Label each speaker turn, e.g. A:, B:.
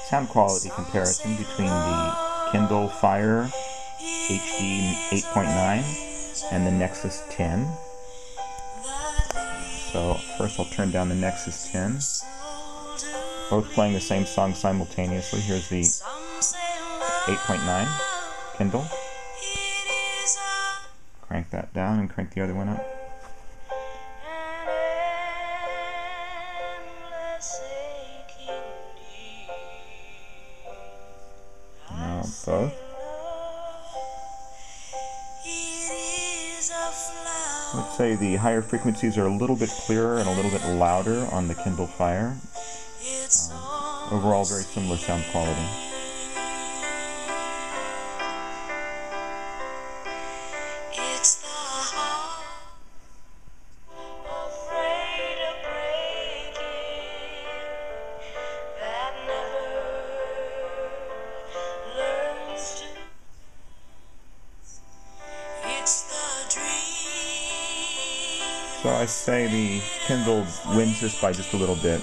A: sound quality comparison between the Kindle Fire HD 8.9 and the Nexus 10. So first I'll turn down the Nexus 10. Both playing the same song simultaneously. Here's the 8.9 Kindle. Crank that down and crank the other one up. Now both. Let's say the higher frequencies are a little bit clearer and a little bit louder on the Kindle Fire. Overall, very similar sound quality. So I say the Kindle wins this by just a little bit.